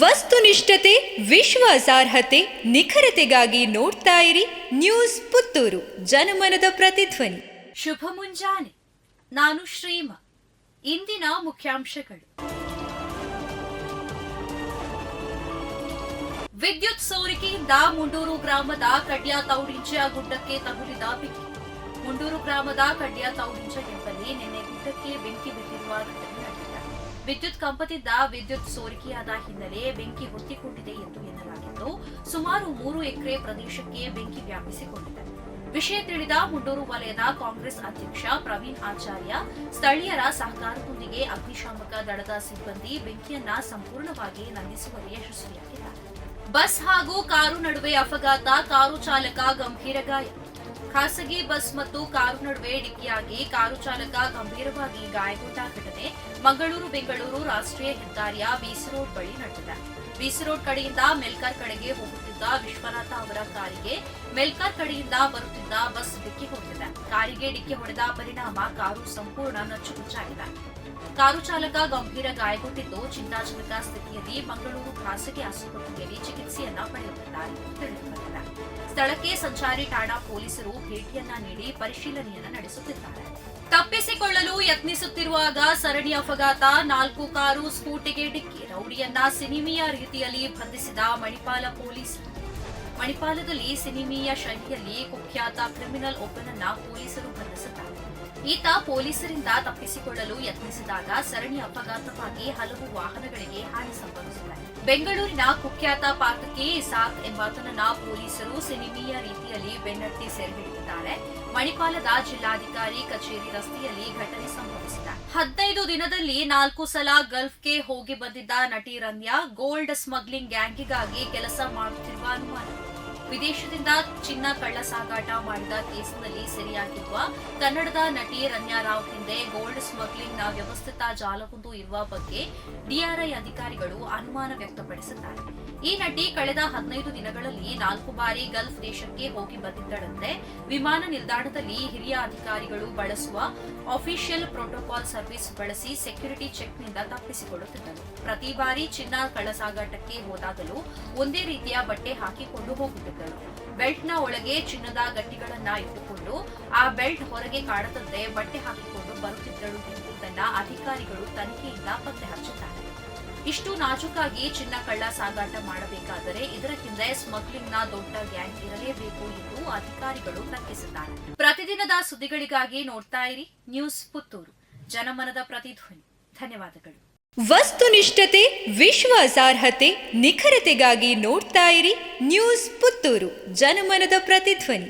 ವಸ್ತುನಿಷ್ಠತೆ, ವಿಶ್ವಾಸಾರ್ಹತೆ, ನಿಖರತೆಗಾಗಿ ನೋಡ್ತಾ ಇರಿ ನ್ಯೂಸ್ ಪುತ್ತೂರು, ಜನಮನದ ಪ್ರತಿಧ್ವನಿ. ಶುಭ ಮುಂಜಾನೆ. ನಾನು ಶ್ರೀಮಾ. ಇಂದಿನ ಮುಖ್ಯಾಂಶಗಳು: ವಿದ್ಯುತ್ ಸೋರಿಕೆಯಿಂದ ಮುಂಡೂರು ಗ್ರಾಮದ ಕಡ್ಯ ತೌರಿಂಜ ಗುಡ್ಡಕ್ಕೆ ತಗುಲಿದ ಬೆಂಕಿ. ಮುಂಡೂರು ಗ್ರಾಮದ ಕಡ್ಯ ತೌರಿಂಜ ಎಂಬಲ್ಲಿ ನಿನ್ನೆ ಗುಡ್ಡಕ್ಕೆ ಬೆಂಕಿ ಬಿದ್ದಿರುವ ಘಟನೆ ನಡೆದಿದೆ. ವಿದ್ಯುತ್ ಕಂಬದಿಂದ ವಿದ್ಯುತ್ ಸೋರಿಕೆಯಾದ ಹಿನ್ನೆಲೆ ಬೆಂಕಿ ಹೊತ್ತಿಕೊಂಡಿದೆ ಎಂದು ಎನ್ನಲಾಗಿದ್ದು, ಸುಮಾರು 3 ಎಕರೆ ಪ್ರದೇಶಕ್ಕೆ ಬೆಂಕಿ ವ್ಯಾಪಿಸಿಕೊಂಡಿದೆ. ವಿಷಯ ತಿಳಿದ ಮುಂಡೂರು ವಲಯದ ಕಾಂಗ್ರೆಸ್ ಅಧ್ಯಕ್ಷ ಪ್ರವೀಣ್ ಆಚಾರ್ಯ ಸ್ಥಳೀಯರ ಸಹಕಾರದೊಂದಿಗೆ ಅಗ್ನಿಶಾಮಕ ದಳದ ಸಿಬ್ಬಂದಿ ಬೆಂಕಿಯನ್ನ ಸಂಪೂರ್ಣವಾಗಿ ನಂದಿಸುವಲ್ಲಿ ಯಶಸ್ವಿಯಾಗಿದ್ದಾರೆ. ಬಸ್ ಹಾಗೂ ಕಾರು ನಡುವೆ ಅಪಘಾತ, ಕಾರು ಚಾಲಕ ಗಂಭೀರ ಗಾಯ. ಖಾಸಗಿ ಬಸ್ ಮತ್ತು ಕಾರು ನಡುವೆ ಡಿಕ್ಕಿಯಾಗಿ ಕಾರು ಚಾಲಕ ಗಂಭೀರವಾಗಿ ಗಾಯಗೊಂಡ ಘಟನೆ ಮಂಗಳೂರು ಬೆಂಗಳೂರು ರಾಷ್ಟ್ರೀಯ ಹೆದ್ದಾರಿಯ ಬಿಸಿ ರೋಡ್ ಬಳಿ ನಡೆದಿದೆ. ಬಿಸಿ ರೋಡ್ ಕಡೆಯಿಂದ ಮೆಲ್ಕಾರ್ ಕಡೆಗೆ ಹೋಗುತ್ತಿದ್ದ ವಿಶ್ವನಾಥ ಅವರ ಕಾರಿಗೆ ಮೆಲ್ಕಾರ್ ಕಡೆಯಿಂದ ಬರುತ್ತಿದ್ದ ಬಸ್ ಡಿಕ್ಕಿ ಹೊಡೆದಿದೆ. ಕಾರಿಗೆ ಡಿಕ್ಕಿ ಹೊಡೆದ ಪರಿಣಾಮ ಕಾರು ಸಂಪೂರ್ಣ ನಚ್ಚುಗುಚ್ಚಾಗಿದೆ. ಕಾರು ಚಾಲಕ ಗಂಭೀರ ಗಾಯಗೊಂಡಿದ್ದು, ಚಿಂತಾಜನಕ ಸ್ಥಿತಿಯಲ್ಲಿ ಮಂಗಳೂರು ಖಾಸಗಿ ಆಸ್ಪತ್ರೆಯಲ್ಲಿ ಚಿಕಿತ್ಸೆಯನ್ನ ಪಡೆಯುತ್ತಿದ್ದಾರೆ ಎಂದು ತಿಳಿದುಬಂದಿದೆ. ಸ್ಥಳಕ್ಕೆ ಸಂಚಾರಿ ಠಾಣಾ ಪೊಲೀಸರು ಭೇಟಿಯನ್ನ ನೀಡಿ ಪರಿಶೀಲನೆಯನ್ನ ನಡೆಸುತ್ತಿದ್ದಾರೆ. ತಪ್ಪಿಸಿಕೊಳ್ಳಲು ಯತ್ನಿಸುತ್ತಿರುವಾಗ ಸರಣಿ ಅಪಘಾತ, 4 ಕಾರು ಸ್ಕೂಟಿಗೆ ಡಿಕ್ಕಿ. ರೌಡಿಯನ್ನ ಸಿನಿಮೀಯ ರೀತಿಯಲ್ಲಿ ಬಂಧಿಸಿದ ಮಣಿಪಾಲ ಪೊಲೀಸ್. ಮಣಿಪಾಲದಲ್ಲಿ ಸಿನಿಮೀಯ ಶೈಲಿಯಲ್ಲಿ ಕುಖ್ಯಾತ ಕ್ರಿಮಿನಲ್ ಒಬ್ಬನನ್ನ ಪೊಲೀಸರು ಬಂಧಿಸಿದ್ದಾರೆ. ಈತ ಪೊಲೀಸರಿಂದ ತಪ್ಪಿಸಿಕೊಳ್ಳಲು ಯತ್ನಿಸಿದಾಗ ಸರಣಿ ಅಪಘಾತವಾಗಿ ಹಲವು ವಾಹನಗಳಿಗೆ ಹಾನಿ ಸಂಭವಿಸಿದೆ. ಬೆಂಗಳೂರಿನ ಕುಖ್ಯಾತ ಪಾತಕಿ ಇಸಾಕ್ ಎಂಬಾತನನ್ನ ಪೊಲೀಸರು ಸಿನಿಮೀಯ ರೀತಿಯಲ್ಲಿ ಬೆನ್ನಟ್ಟಿ ಸೆರೆ ಹಿಡಿದಿದ್ದಾರೆ. ಮಣಿಪಾಲದ ಜಿಲ್ಲಾಧಿಕಾರಿ ಕಚೇರಿ ರಸ್ತೆಯಲ್ಲಿ ಘಟನೆ ಸಂಭವಿಸಿದೆ. 15 ದಿನದಲ್ಲಿ 4 ಸಲ ಗಲ್ಫ್ಗೆ ಹೋಗಿ ಬಂದಿದ್ದ ನಟಿ ರನ್ಯಾ ಗೋಲ್ಡ್ ಸ್ಮಗ್ಲಿಂಗ್ ಗ್ಯಾಂಗಿಗಾಗಿ ಕೆಲಸ ಮಾಡುತ್ತಿರುವ ಅನುಮಾನ. ವಿದೇಶದಿಂದ ಚಿನ್ನ ಕಳ್ಳ ಸಾಗಾಟ ಮಾಡಿದ ಕೇಸಿನಲ್ಲಿ ಸೆರೆಯಾಗಿರುವ ಕನ್ನಡದ ನಟಿ ರನ್ಯಾ ರಾವ್ ಹಿಂದೆ ಗೋಲ್ಡ್ ಸ್ಮಗ್ಲಿಂಗ್ನ ವ್ಯವಸ್ಥಿತ ಜಾಲವೊಂದು ಇರುವ ಬಗ್ಗೆ ಡಿಆರ್ಐ ಅಧಿಕಾರಿಗಳು ಅನುಮಾನ ವ್ಯಕ್ತಪಡಿಸಿದ್ದಾರೆ. ಈ ನಟಿ ಕಳೆದ 15 ದಿನಗಳಲ್ಲಿ 4 ಬಾರಿ ಗಲ್ಫ್ ದೇಶಕ್ಕೆ ಹೋಗಿ ಬಂದಿದ್ದಳಂತೆ. ವಿಮಾನ ನಿಲ್ದಾಣದಲ್ಲಿ ಹಿರಿಯ ಅಧಿಕಾರಿಗಳು ಬಳಸುವ ಆಫಿಷಿಯಲ್ ಪ್ರೋಟೋಕಾಲ್ ಸರ್ವಿಸ್ ಬಳಸಿ ಸೆಕ್ಯೂರಿಟಿ ಚೆಕ್ನಿಂದ ತಪ್ಪಿಸಿಕೊಳ್ಳುತ್ತಿದ್ದರು. ಪ್ರತಿ ಬಾರಿ ಚಿನ್ನ ಕಳ್ಳಸಾಗಾಟಕ್ಕೆ ಹೋದಾಗಲೂ ಒಂದೇ ರೀತಿಯ ಬಟ್ಟೆ ಹಾಕಿಕೊಂಡು ಹೋಗುತ್ತಿದ್ದರು. ಬೆಲ್ಟ್ನ ಒಳಗೆ ಚಿನ್ನದ ಗಟ್ಟಿಗಳನ್ನ ಇಟ್ಟುಕೊಂಡು ಆ ಬೆಲ್ಟ್ ಹೊರಗೆ ಕಾಣದಂತೆ ಬಟ್ಟೆ ಹಾಕಿಕೊಂಡು ಬರುತ್ತಿದ್ದಳು ಎಂಬುದನ್ನು ಅಧಿಕಾರಿಗಳು ತನಿಖೆಯಿಂದ ಪತ್ತೆ ಹಚ್ಚಿದ್ದಾರೆ. ಇಷ್ಟು ನಾಜೂಕಾಗಿ ಚಿನ್ನ ಕಳ್ಳ ಸಾಗಾಟ ಮಾಡಬೇಕಾದರೆ ಇದರ ಹಿಂದೆ ಸ್ಮಗ್ಲಿಂಗ್ನ ದೊಡ್ಡ ಗ್ಯಾಂಗ್ ಇರಲೇಬೇಕು ಎಂದು ಅಧಿಕಾರಿಗಳು ತರ್ಕಿಸಿದ್ದಾರೆ. ಪ್ರತಿದಿನದ ಸುದ್ದಿಗಳಿಗಾಗಿ ನೋಡ್ತಾ ಇರಿ ನ್ಯೂಸ್ ಪುತ್ತೂರು, ಜನಮನದ ಪ್ರತಿಧ್ವನಿ. ಧನ್ಯವಾದಗಳು. ವಸ್ತುನಿಷ್ಠತೆ, ವಿಶ್ವಾಸಾರ್ಹತೆ, ನಿಖರತೆಗಾಗಿ ನೋಡ್ತಾ ಇರಿ ನ್ಯೂಸ್ ಪುತ್ತೂರು, ಜನಮನದ ಪ್ರತಿಧ್ವನಿ.